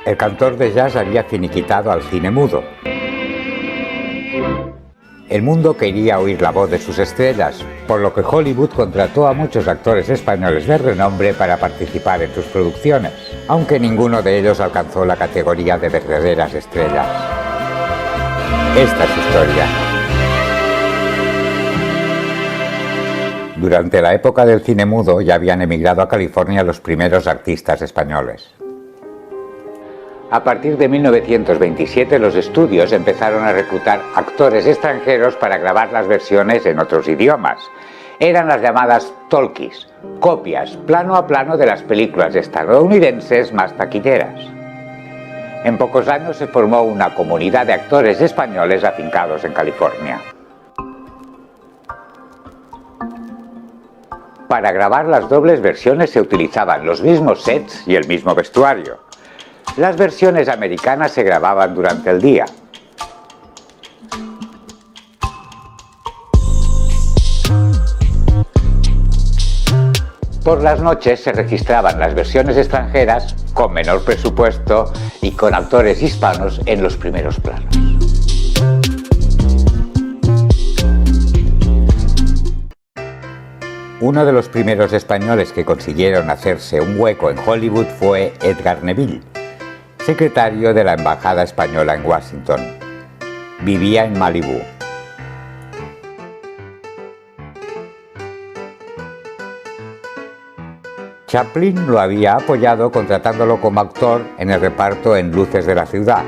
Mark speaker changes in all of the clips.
Speaker 1: El cantor de jazz había finiquitado al cine mudo. El mundo quería oír la voz de sus estrellas, por lo que Hollywood contrató a muchos actores españoles de renombre para participar en sus producciones, aunque ninguno de ellos alcanzó la categoría de verdaderas estrellas. Esta es su historia. Durante la época del cine mudo ya habían emigrado a California los primeros artistas españoles. A partir de 1927 los estudios empezaron a reclutar actores extranjeros para grabar las versiones en otros idiomas. Eran las llamadas talkies, copias plano a plano de las películas estadounidenses más taquilleras. En pocos años se formó una comunidad de actores españoles afincados en California. Para grabar las dobles versiones se utilizaban los mismos sets y el mismo vestuario. Las versiones americanas se grababan durante el día. Por las noches se registraban las versiones extranjeras con menor presupuesto y con actores hispanos en los primeros planos. Uno de los primeros españoles que consiguieron hacerse un hueco en Hollywood fue Edgar Neville, secretario de la Embajada Española en Washington. Vivía en Malibú. Chaplin lo había apoyado contratándolo como actor en el reparto en Luces de la Ciudad.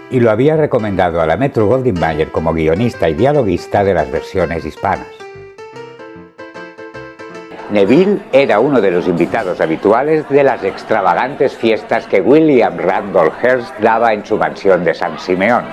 Speaker 1: Y lo había recomendado a la Metro-Goldwyn-Mayer como guionista y dialoguista de las versiones hispanas. Neville era uno de los invitados habituales de las extravagantes fiestas que William Randolph Hearst daba en su mansión de San Simeón.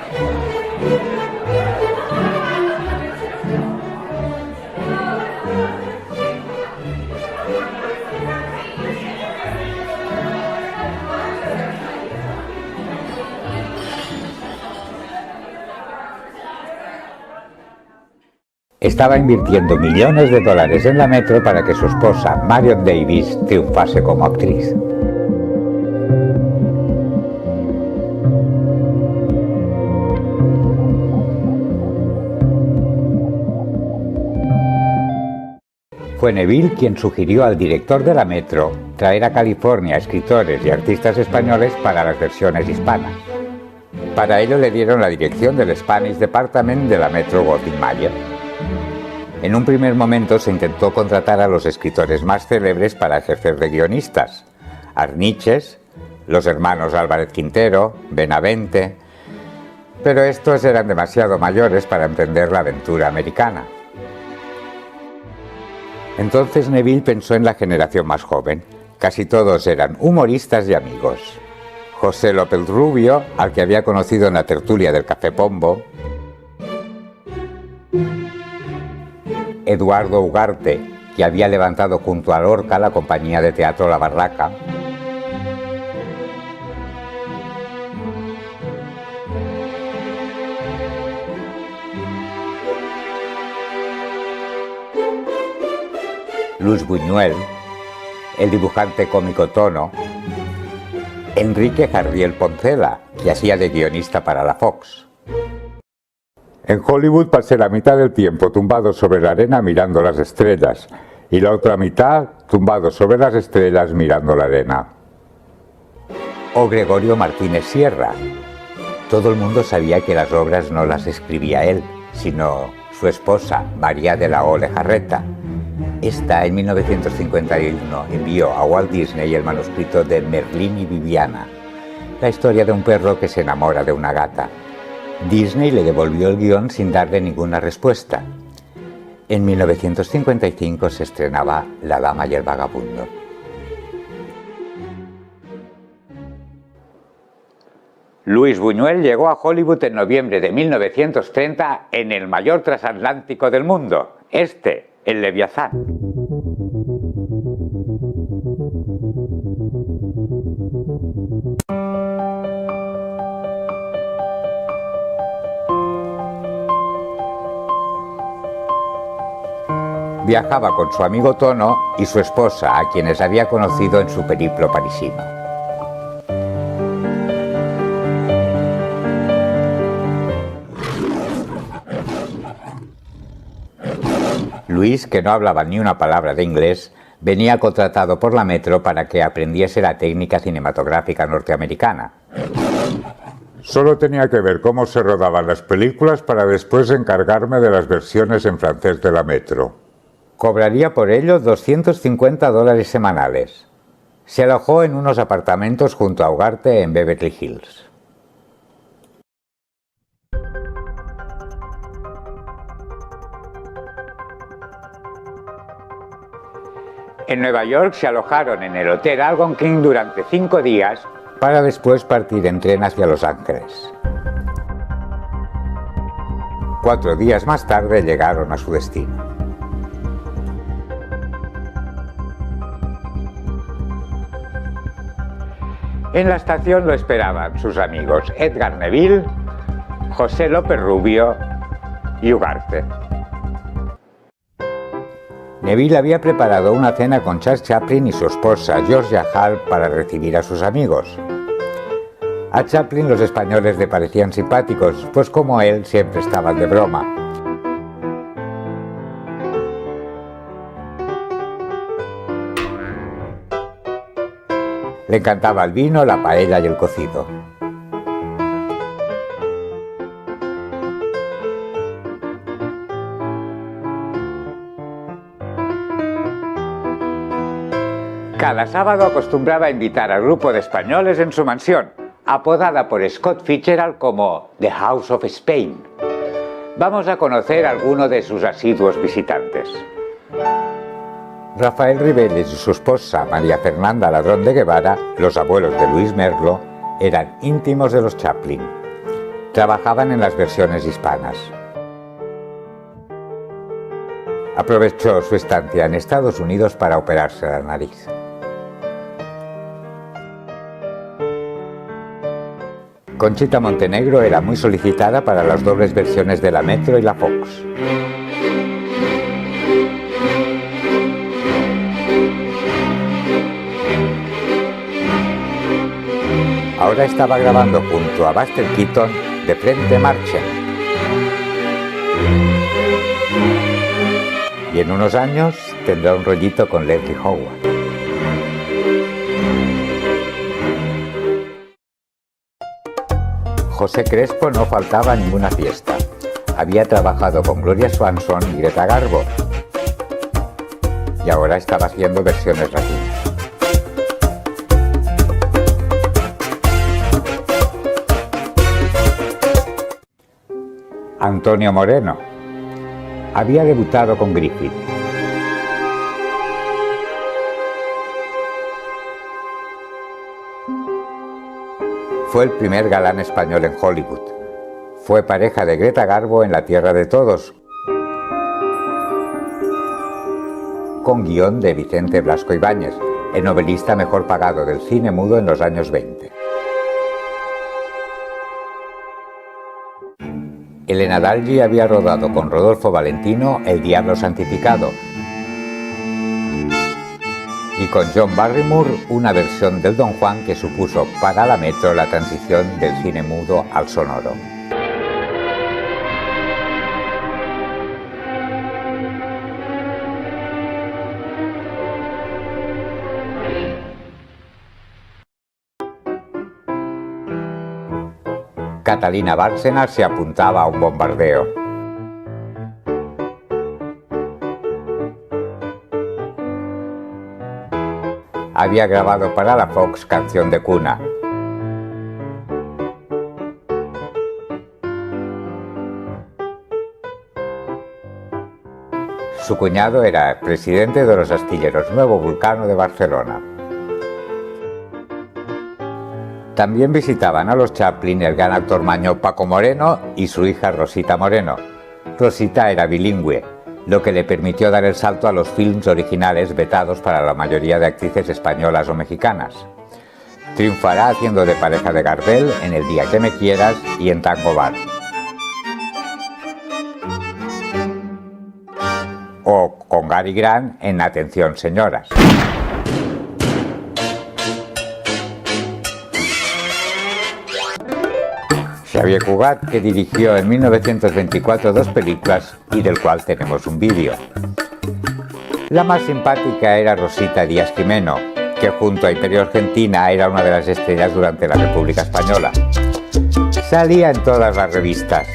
Speaker 1: Estaba invirtiendo millones de dólares en la Metro para que su esposa, Marion Davies, triunfase como actriz. Fue Neville quien sugirió al director de la Metro traer a California escritores y artistas españoles para las versiones hispanas. Para ello le dieron la dirección del Spanish Department de la Metro-Goldwyn-Mayer. En un primer momento se intentó contratar a los escritores más célebres para ejercer de guionistas: Arniches, los hermanos Álvarez Quintero, Benavente, pero estos eran demasiado mayores para emprender la aventura americana. Entonces Neville pensó en la generación más joven. Casi todos eran humoristas y amigos. José López Rubio, al que había conocido en la tertulia del Café Pombo, Eduardo Ugarte, que había levantado junto a Lorca la compañía de teatro La Barraca, Luis Buñuel, el dibujante cómico Tono, Enrique Jardiel Poncela, que hacía de guionista para la Fox. En Hollywood pasé la mitad del tiempo tumbado sobre la arena mirando las estrellas y la otra mitad tumbado sobre las estrellas mirando la arena. O Gregorio Martínez Sierra. Todo el mundo sabía que las obras no las escribía él, sino su esposa, María de la O. Lejarreta. Esta, en 1951, envió a Walt Disney el manuscrito de Merlín y Viviana, la historia de un perro que se enamora de una gata. Disney le devolvió el guión sin darle ninguna respuesta. En 1955 se estrenaba La Dama y el Vagabundo. Luis Buñuel llegó a Hollywood en noviembre de 1930 en el mayor transatlántico del mundo, el Leviatán. viajaba con su amigo Tono y su esposa, a quienes había conocido en su periplo parisino. Luis, que no hablaba ni una palabra de inglés, venía contratado por la Metro para que aprendiese la técnica cinematográfica norteamericana. Solo tenía que ver cómo se rodaban las películas para después encargarme de las versiones en francés de la Metro. Cobraría por ello $250 semanales. Se alojó en unos apartamentos junto a Ugarte en Beverly Hills. En Nueva York se alojaron en el Hotel Algonquin durante 5 días para después partir en tren hacia Los Ángeles. 4 días más tarde llegaron a su destino. En la estación lo esperaban sus amigos Edgar Neville, José López Rubio y Ugarte. Neville había preparado una cena con Charles Chaplin y su esposa Georgia Hall para recibir a sus amigos. A Chaplin los españoles le parecían simpáticos, pues como él siempre estaban de broma. Le encantaba el vino, la paella y el cocido. Cada sábado acostumbraba a invitar al grupo de españoles en su mansión, apodada por Scott Fitzgerald como The House of Spain. Vamos a conocer a alguno de sus asiduos visitantes. Rafael Ribelles y su esposa María Fernanda Ladrón de Guevara, los abuelos de Luis Merlo, eran íntimos de los Chaplin. Trabajaban en las versiones hispanas. Aprovechó su estancia en Estados Unidos para operarse la nariz. Conchita Montenegro era muy solicitada para las dobles versiones de la Metro y la Fox. Ahora estaba grabando junto a Buster Keaton De frente marchen. Y en unos años tendrá un rollito con Leslie Howard. José Crespo no faltaba a ninguna fiesta. Había trabajado con Gloria Swanson y Greta Garbo. Y ahora estaba haciendo versiones latinas. Antonio Moreno. Había debutado con Griffith. Fue el primer galán español en Hollywood. Fue pareja de Greta Garbo en La Tierra de Todos, con guión de Vicente Blasco Ibáñez, el novelista mejor pagado del cine mudo en los años 20. Elena Dalgi había rodado con Rodolfo Valentino El Diablo Santificado y con John Barrymore una versión del Don Juan que supuso para la Metro la transición del cine mudo al sonoro. Catalina Bárcenas se apuntaba a un bombardeo. Había grabado para la Fox Canción de Cuna. Su cuñado era presidente de los astilleros Nuevo Vulcano de Barcelona. También visitaban a los Chaplin el gran actor maño Paco Moreno y su hija Rosita Moreno. Rosita era bilingüe, lo que le permitió dar el salto a los films originales vetados para la mayoría de actrices españolas o mexicanas. Triunfará haciendo de pareja de Gardel en El día que me quieras y en Tango Bar. O con Cary Grant en Atención señoras. Xavier Cugat, que dirigió en 1924 dos películas y del cual tenemos un vídeo. La más simpática era Rosita Díaz Jimeno, que junto a Imperio Argentina era una de las estrellas durante la República Española. Salía en todas las revistas.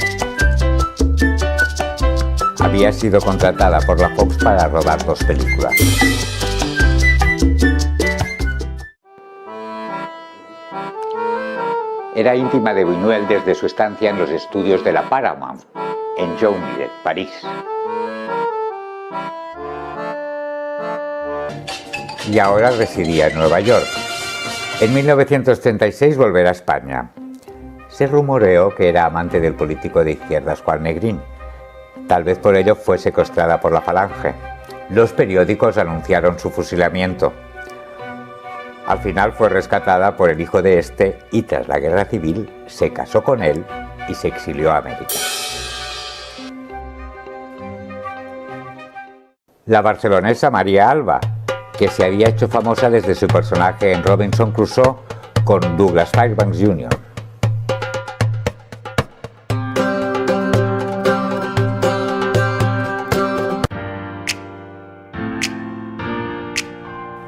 Speaker 1: Había sido contratada por la Fox para rodar dos películas. Era íntima de Buñuel desde su estancia en los estudios de la Paramount, en Joinville, París. Y ahora residía en Nueva York. En 1936 volverá a España. Se rumoreó que era amante del político de izquierdas Juan Negrín. Tal vez por ello fue secuestrada por la Falange. Los periódicos anunciaron su fusilamiento. Al final fue rescatada por el hijo de este y tras la guerra civil se casó con él y se exilió a América. La barcelonesa María Alba, que se había hecho famosa desde su personaje en Robinson Crusoe con Douglas Fairbanks Jr.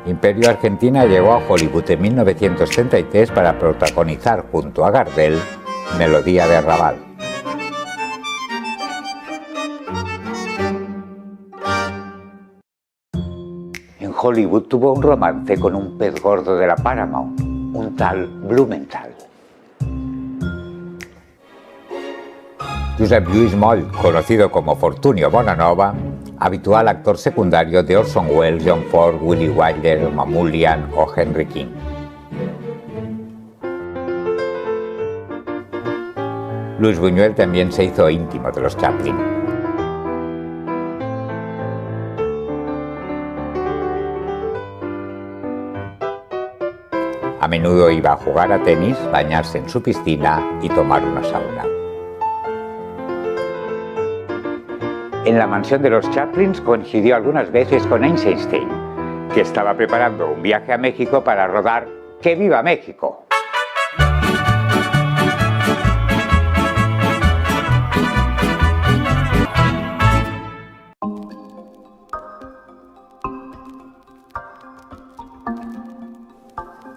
Speaker 1: Imperio Argentina llegó a Hollywood en 1933 para protagonizar junto a Gardel Melodía de Arrabal. En Hollywood tuvo un romance con un pez gordo de la Paramount, un tal Blumenthal. Josep Lluís Moll, conocido como Fortunio Bonanova, habitual actor secundario de Orson Welles, John Ford, Willy Wilder, Mamoulian o Henry King. Luis Buñuel también se hizo íntimo de los Chaplin. A menudo iba a jugar a tenis, bañarse en su piscina y tomar una sauna. En la mansión de los Chaplins coincidió algunas veces con Eisenstein, que estaba preparando un viaje a México para rodar ¡Que viva México!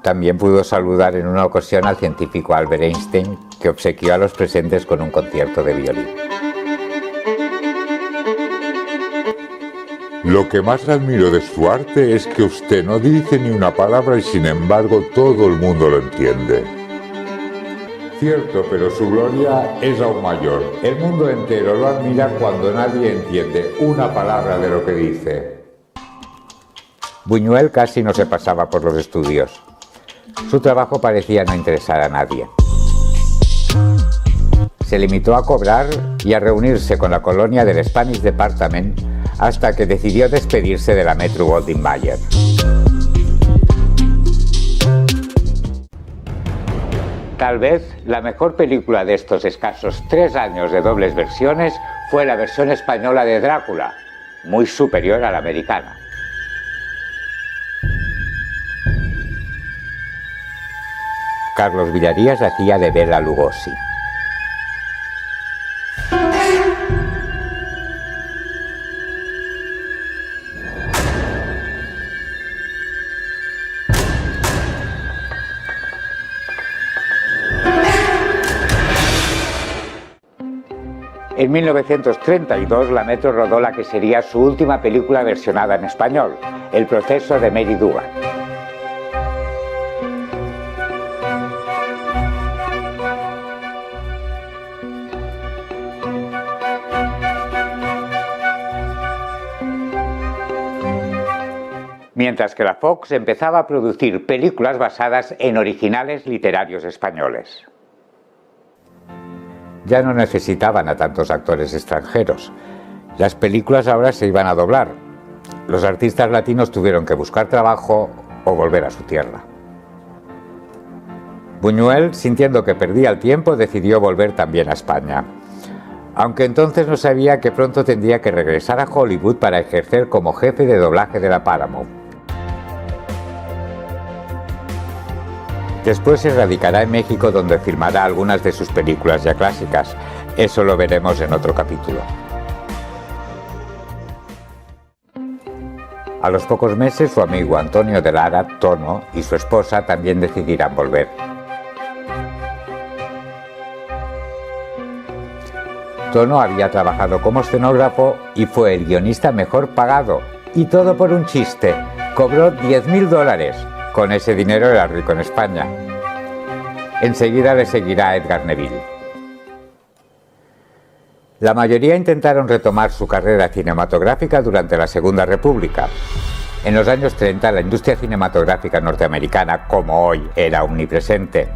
Speaker 1: También pudo saludar en una ocasión al científico Albert Einstein, que obsequió a los presentes con un concierto de violín.
Speaker 2: Lo que más admiro de su arte es que usted no dice ni una palabra y sin embargo todo el mundo lo entiende. Cierto, pero su gloria es aún mayor. El mundo entero lo admira cuando nadie entiende una palabra de lo que dice.
Speaker 1: Buñuel casi no se pasaba por los estudios. Su trabajo parecía no interesar a nadie. Se limitó a cobrar y a reunirse con la colonia del Spanish Department hasta que decidió despedirse de la Metro-Goldwyn-Mayer. Tal vez la mejor película de estos escasos 3 años de dobles versiones fue la versión española de Drácula, muy superior a la americana. Carlos Villarías hacía de Bela Lugosi. En 1932 la Metro rodó la que sería su última película versionada en español, El proceso de Mary Dugan. Mientras que la Fox empezaba a producir películas basadas en originales literarios españoles. Ya no necesitaban a tantos actores extranjeros. Las películas ahora se iban a doblar. Los artistas latinos tuvieron que buscar trabajo o volver a su tierra. Buñuel, sintiendo que perdía el tiempo, decidió volver también a España. aunque entonces no sabía que pronto tendría que regresar a Hollywood para ejercer como jefe de doblaje de la Paramount. Después se radicará en México, donde filmará algunas de sus películas ya clásicas. Eso lo veremos en otro capítulo. A los pocos meses, su amigo Antonio de Lara, Tono, y su esposa también decidirán volver. Tono había trabajado como escenógrafo y fue el guionista mejor pagado. Y todo por un chiste. Cobró $10.000. Con ese dinero era rico en España. Enseguida le seguirá Edgar Neville. La mayoría intentaron retomar su carrera cinematográfica durante la Segunda República. En los años 30, la industria cinematográfica norteamericana, como hoy, era omnipresente.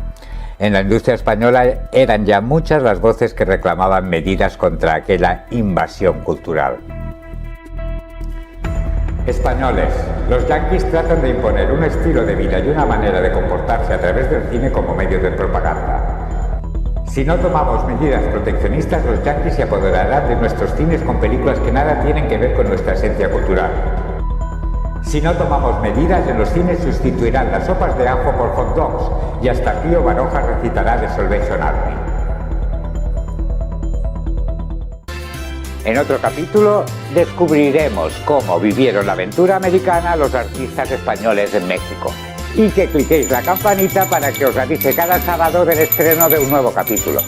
Speaker 1: En la industria española eran ya muchas las voces que reclamaban medidas contra aquella invasión cultural. Españoles, los yanquis tratan de imponer un estilo de vida y una manera de comportarse a través del cine como medio de propaganda. Si no tomamos medidas proteccionistas, los yanquis se apoderarán de nuestros cines con películas que nada tienen que ver con nuestra esencia cultural. Si no tomamos medidas, en los cines sustituirán las sopas de ajo por hot dogs y hasta Pío Baroja recitará The Salvation Army. En otro capítulo descubriremos cómo vivieron la aventura americana los artistas españoles en México. Y que cliquéis la campanita para que os avise cada sábado del estreno de un nuevo capítulo.